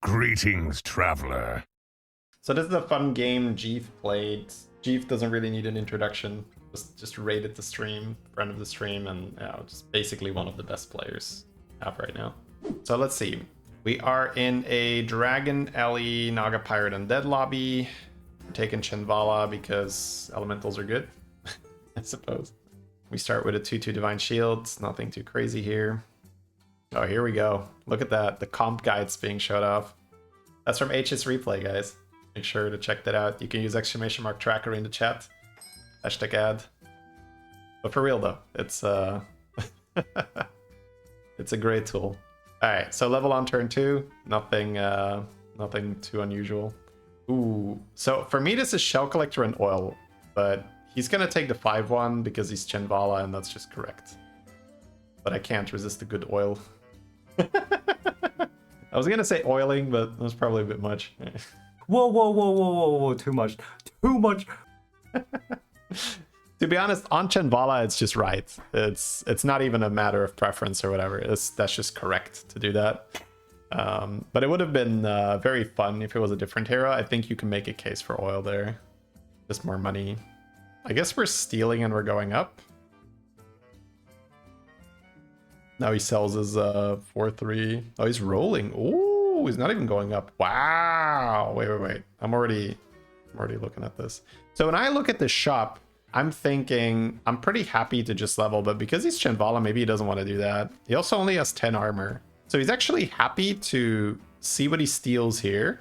Greetings, traveler. So this is a fun game Jeef played. Jeef doesn't really need an introduction. Just rated the stream, friend of the stream, and just basically one of the best players I have right now. So let's see. We are in a Dragon, Ellie, Naga Pirate, and Dead lobby. We're taking Chinvala because elementals are good, I suppose. We start with a 2/2 Divine Shields. Nothing too crazy here. Oh, here we go. Look at that. The comp guide's being showed off. That's from HS Replay, guys. Make sure to check that out. You can use !Drakkari in the chat. #ad. But for real though, it's it's a great tool. Alright, so level on turn 2. Nothing too unusual. Ooh, so for me this is Shell Collector and Oil, but he's gonna take the 5/1 because he's Chinvala, and that's just correct. But I can't resist a good oil. I was gonna say oiling, but that's probably a bit much. Whoa, too much. To be honest, on Chinvala, it's just right. It's not even a matter of preference or whatever. That's just correct to do that. But it would have been very fun if it was a different hero. I think you can make a case for oil there. Just more money. I guess we're stealing and we're going up. Now he sells his 4/3. Oh, he's rolling. Ooh, he's not even going up. Wow. Wait. I'm already looking at this. So when I look at this shop, I'm thinking I'm pretty happy to just level, but because he's Chinvala, maybe he doesn't want to do that. He also only has 10 armor. So he's actually happy to see what he steals here.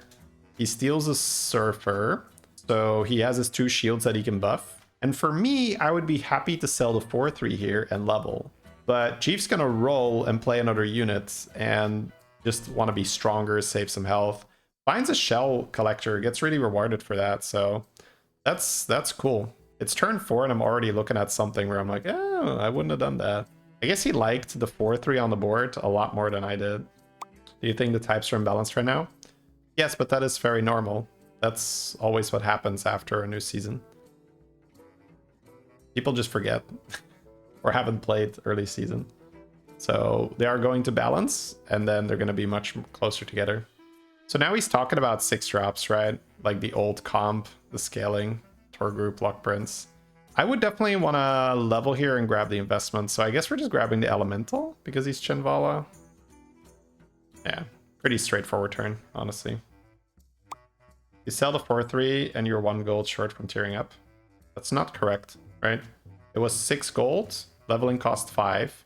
He steals a Surfer. So he has his 2 shields that he can buff. And for me, I would be happy to sell the 4/3 here and level. But Jeef's gonna roll and play another unit and just want to be stronger, save some health. Finds a Shell Collector, gets really rewarded for that, so that's cool. It's turn 4 and I'm already looking at something where I'm like, oh, I wouldn't have done that. I guess he liked the 4/3 on the board a lot more than I did. Do you think the types are imbalanced right now? Yes, but that is very normal. That's always what happens after a new season. People just forget. Or haven't played early season. So they are going to balance, and then they're going to be much closer together. So now he's talking about 6 drops, right? Like the old comp, the scaling, Tor Group, Lock Prince. I would definitely want to level here and grab the investment. So I guess we're just grabbing the Elemental because he's Chinvala. Yeah, pretty straightforward turn, honestly. You sell the 4/3 and you're 1 gold short from tearing up. That's not correct, right? It was 6 gold. Leveling cost 5.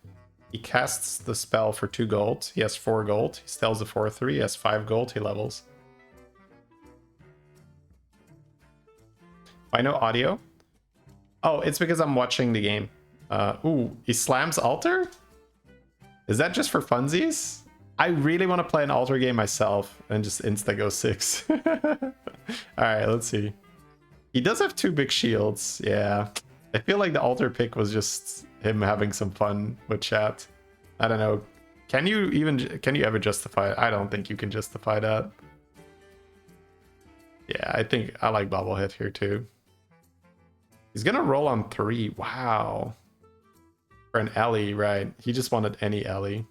He casts the spell for 2 gold. He has 4 gold. He sells the 4/3. He has 5 gold. He levels. Why no audio? Oh, it's because I'm watching the game. Ooh, he slams altar? Is that just for funsies? I really want to play an altar game myself and just insta go 6. Alright, let's see. He does have 2 big shields. Yeah. I feel like the altar pick was just him having some fun with chat. I don't know. Can you ever justify it? I don't think you can justify that. Yeah, I think I like Bobblehead here too. He's gonna roll on 3. Wow. For an Ellie, right? He just wanted any Ellie.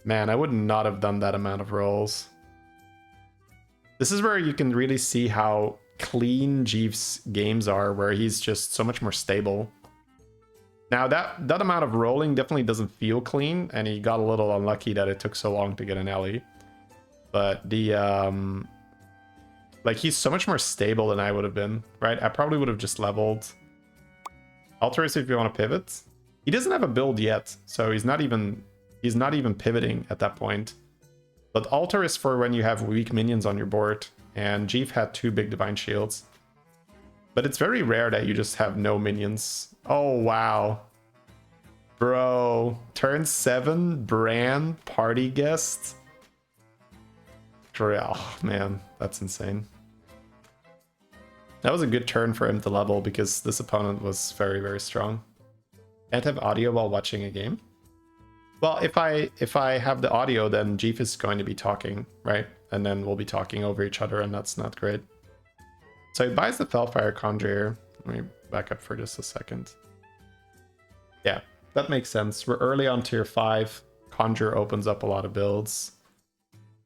Man, I would not have done that amount of rolls. This is where you can really see how clean Jeef's games are, where he's just so much more stable. Now that amount of rolling definitely doesn't feel clean, and he got a little unlucky that it took so long to get an Ellie. But the like, he's so much more stable than I would have been, right? I probably would have just leveled. Altars if you want to pivot. He doesn't have a build yet, so he's not even pivoting at that point. But altar is for when you have weak minions on your board. And Jeef had 2 big divine shields. But it's very rare that you just have no minions. Oh, wow. Bro. Turn 7, Bran, party guest. Oh, man. That's insane. That was a good turn for him to level because this opponent was very, very strong. Can't have audio while watching a game? Well, if I have the audio, then Jeef is going to be talking, right? And then we'll be talking over each other, and that's not great. So he buys the Felfire Conjurer. Let me back up for just a second. Yeah, that makes sense. We're early on tier 5. Conjure opens up a lot of builds.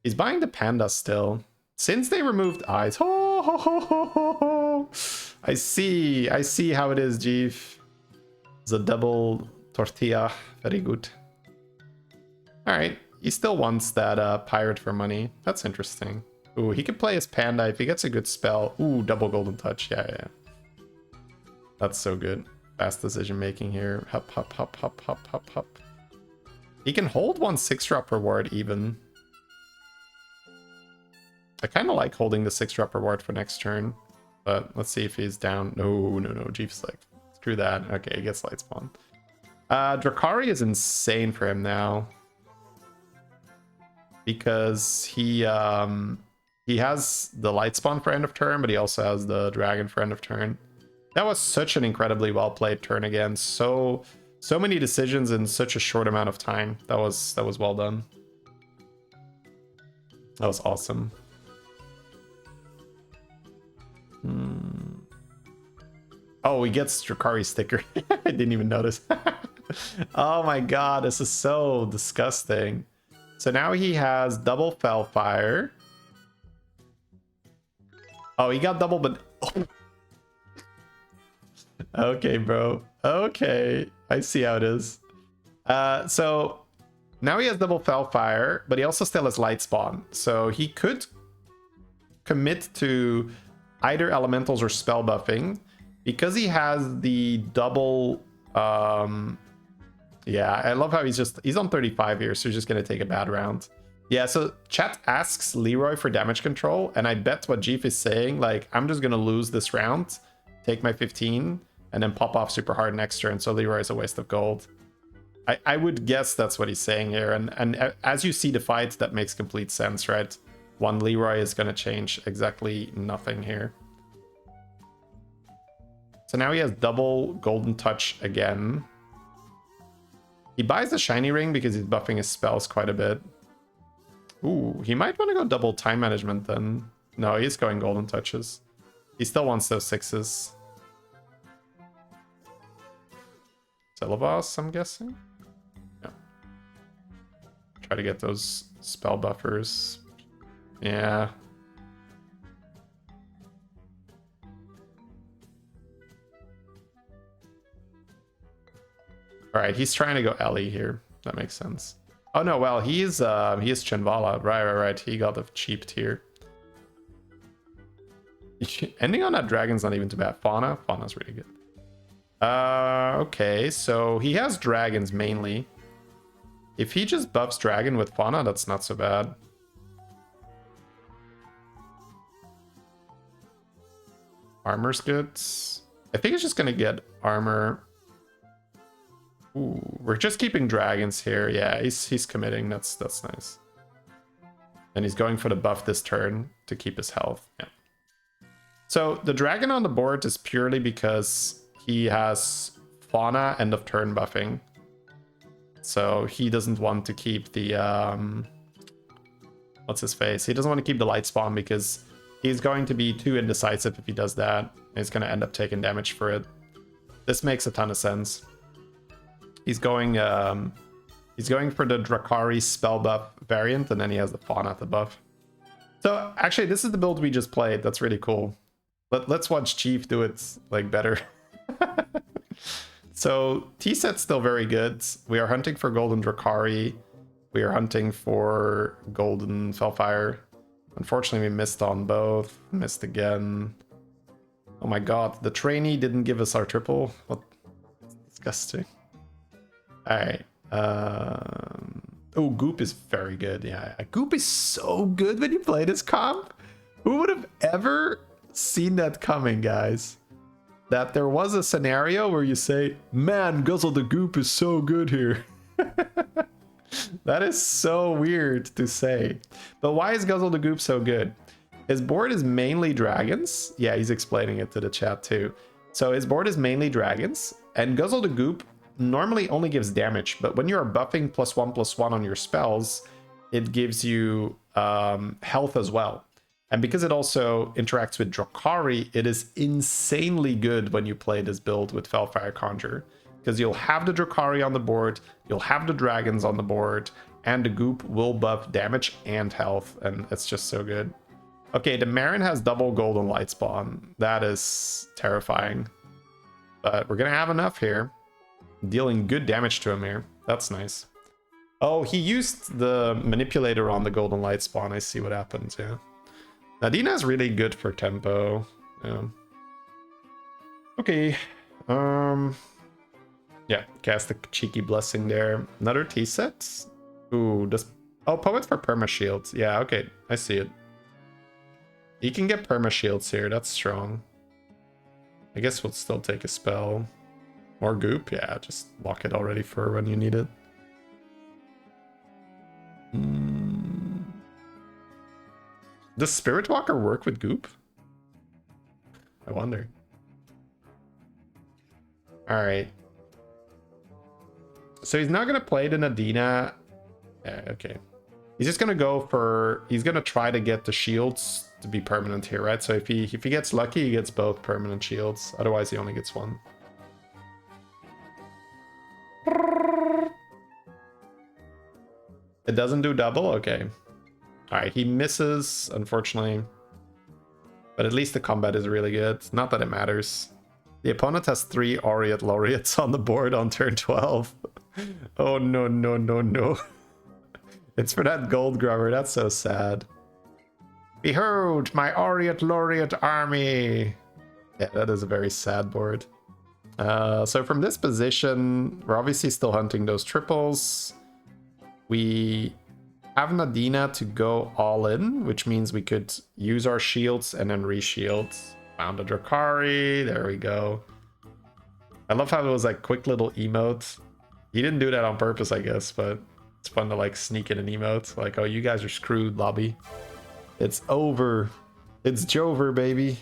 He's buying the Panda still. Since they removed eyes. Ho, ho, ho, ho, ho, ho. I see how it is, Jeef. It's a double tortilla. Very good. Alright. He still wants that pirate for money. That's interesting. Ooh, he could play his Panda if he gets a good spell. Ooh, double golden touch. Yeah. That's so good. Fast decision making here. Hop, hop, hop, hop, hop, hop, hop. He can hold 1 6-drop reward even. I kind of like holding the 6-drop reward for next turn. But let's see if he's down. No. Jeef's like, screw that. Okay, he gets light spawn. Drakkari is insane for him now. Because he has the light spawn for end of turn, but he also has the dragon for end of turn. That was such an incredibly well played turn again. So many decisions in such a short amount of time. That was well done. That was awesome. Oh, he gets Drakkari sticker. I didn't even notice. Oh my god, this is so disgusting. So now he has double Fellfire. Oh, he got double, but... Oh. Okay, bro. Okay. I see how it is. So now he has double Fellfire, but he also still has Light Spawn. So he could commit to either Elementals or Spell Buffing. Because he has the double... Yeah, I love how he's on 35 here, so he's just going to take a bad round. Yeah, so chat asks Leroy for damage control, and I bet what Jeef is saying, like, I'm just going to lose this round, take my 15, and then pop off super hard next turn, so Leroy is a waste of gold. I would guess that's what he's saying here, and as you see the fight, that makes complete sense, right? One Leroy is going to change exactly nothing here. So now he has double Golden Touch again. He buys the Shiny Ring because he's buffing his spells quite a bit. Ooh, he might want to go double Time Management then. No, he's going Golden Touches. He still wants those 6s. Syllabus, I'm guessing? Yeah. Try to get those spell buffers. Yeah. All right, he's trying to go Ellie here. That makes sense. Oh no, well, he is Chinvala. Right. He got the cheap tier. Ending on that dragon's not even too bad. Fauna's really good. Okay, so he has dragons mainly. If he just buffs dragon with Fauna, that's not so bad. Armor's good. I think he's just gonna get armor. Ooh, we're just keeping dragons here. Yeah, he's committing. That's nice. And he's going for the buff this turn to keep his health. Yeah. So the dragon on the board is purely because he has Fauna end of turn buffing. So he doesn't want to keep the what's his face? He doesn't want to keep the light spawn because he's going to be too indecisive if he does that. He's going to end up taking damage for it. This makes a ton of sense. He's going for the Drakkari spell buff variant, and then he has the Fauna at the buff. So actually, this is the build we just played. That's really cool. Let's watch Chief do it like better. So T-set's still very good. We are hunting for golden Drakkari. We are hunting for golden Fellfire. Unfortunately, we missed on both. Missed again. Oh my god, the trainee didn't give us our triple. What? Disgusting. Alright. Oh, Goop is very good. Yeah, Goop is so good when you play this comp. Who would have ever seen that coming, guys? That there was a scenario where you say, man, Guzzle the Goop is so good here. That is so weird to say. But why is Guzzle the Goop so good? His board is mainly dragons. Yeah, he's explaining it to the chat too. So his board is mainly dragons, and Guzzle the Goop normally only gives damage, but when you're buffing +1/+1 on your spells, it gives you health as well. And because it also interacts with Drakkari, it is insanely good when you play this build with Fellfire Conjure. because you'll have the Drakkari on the board, you'll have the dragons on the board, and the goop will buff damage and health, and it's just so good. Okay, the Marin has double golden light spawn. That is terrifying. But we're gonna have enough here. Dealing good damage to him here. That's nice. Oh, he used the manipulator on the golden light spawn. I see what happens, yeah. Nadina is really good for tempo. Yeah. Okay. Yeah, cast the cheeky blessing there. Another T set. Ooh, does oh, poets for perma shields. Yeah, okay, I see it. He can get perma shields here. That's strong. I guess we'll still take a spell. More goop. Yeah, just lock it already for when you need it. Does Spirit Walker work with goop? I wonder. All right. So he's not gonna play the Nadina. Yeah, okay. He's just gonna go for. He's gonna try to get the shields to be permanent here, right? So if he gets lucky, he gets both permanent shields. Otherwise, he only gets one. It doesn't do double. Okay. All right. He misses, unfortunately. But at least the combat is really good. Not that it matters. The opponent has 3 Aureate Laureates on the board on turn 12. Oh, no, no, no, no. It's for that gold grubber. That's so sad. Behold, my Aureate Laureate army. Yeah, that is a very sad board. So from this position, we're obviously still hunting those triples. We have Nadina to go all in, which means we could use our shields and then re-shield. Found a Drakkari. There we go. I love how it was like quick little emote. He didn't do that on purpose, I guess, but it's fun to like sneak in an emote. Like, oh, you guys are screwed, lobby. It's over. It's Jover, baby.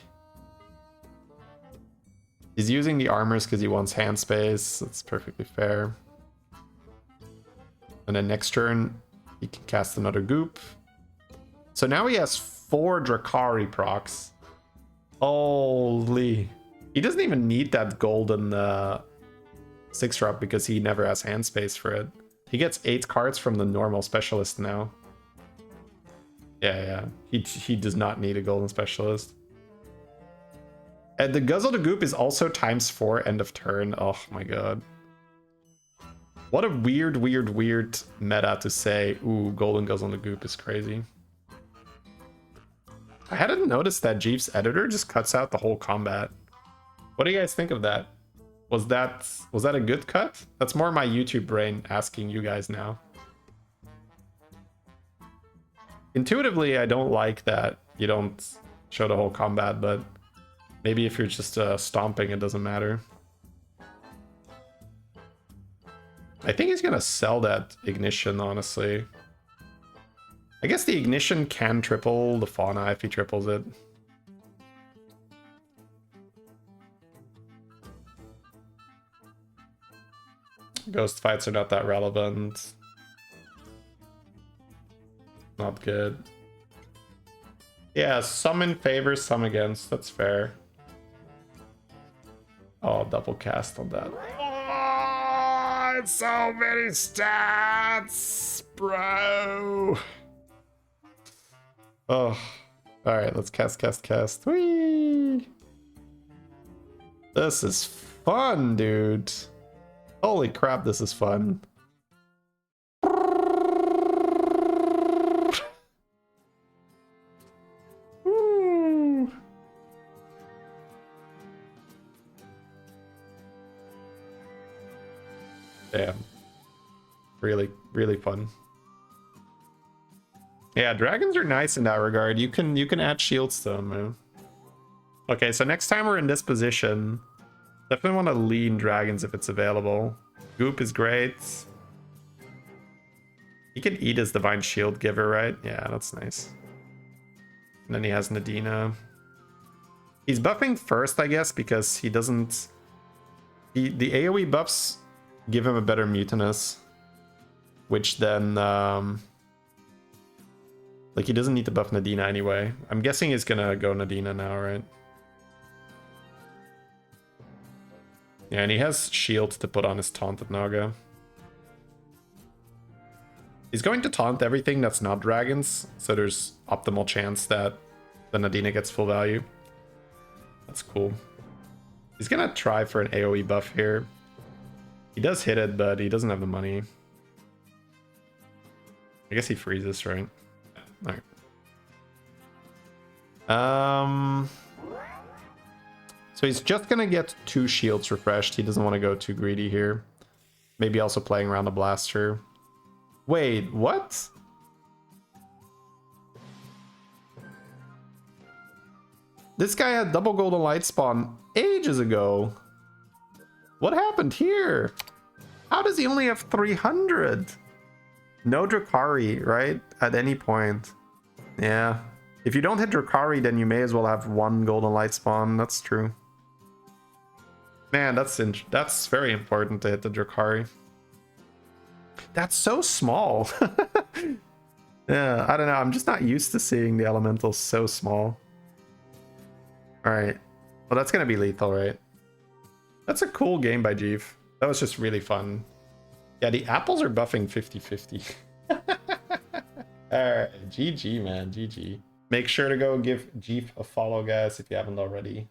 He's using the armors because he wants hand space. That's perfectly fair. And then next turn, he can cast another goop. So now he has 4 Drakkari procs. Holy. He doesn't even need that golden 6-drop because he never has hand space for it. He gets 8 cards from the normal specialist now. Yeah. He does not need a golden specialist. And the Guzzle the Goop is also ×4 end of turn. Oh my god. What a weird meta to say, ooh, golden Guzzle the Goop is crazy. I hadn't noticed that Jeeves' editor just cuts out the whole combat. What do you guys think of that? Was that a good cut? That's more my YouTube brain asking you guys now. Intuitively, I don't like that you don't show the whole combat, but maybe if you're just stomping, it doesn't matter. I think he's gonna sell that Ignition, honestly. I guess the Ignition can triple the Fauna if he triples it. Ghost fights are not that relevant. Not good. Yeah, some in favor, some against. That's fair. Oh, double cast on that. Oh, it's so many stats, bro. Oh, all right. Let's cast. Whee! This is fun, dude. Holy crap, this is fun. Woo. Damn. Really fun. Yeah, dragons are nice in that regard. You can add shields to them, man. Okay, so next time we're in this position, definitely want to lean dragons if it's available. Goop is great. He can eat his Divine Shield Giver, right? Yeah, that's nice. And then he has Nadina. He's buffing first, I guess, because he doesn't... the AoE buffs give him a better Mutinous. Which then... like, he doesn't need to buff Nadina anyway. I'm guessing he's gonna go Nadina now, right? Yeah, and he has shields to put on his taunted Naga. He's going to taunt everything that's not dragons, so there's optimal chance that the Nadina gets full value. That's cool. He's gonna try for an AoE buff here. He does hit it, but he doesn't have the money. I guess he freezes, right? Alright. So he's just gonna get 2 shields refreshed. He doesn't want to go too greedy here. Maybe also playing around the blaster. Wait, what? This guy had double golden light spawn ages ago. What happened here? How does he only have 300? No Drakkari, right? At any point. Yeah. If you don't hit Drakkari, then you may as well have 1 golden light spawn. That's true. Man, that's very important to hit the Drakkari. That's so small. Yeah, I don't know. I'm just not used to seeing the elementals so small. All right. Well, that's going to be lethal, right? That's a cool game by Jeeve. That was just really fun. Yeah, the apples are buffing 50-50. All right. GG, man. GG. Make sure to go give Jeeve a follow, guys, if you haven't already.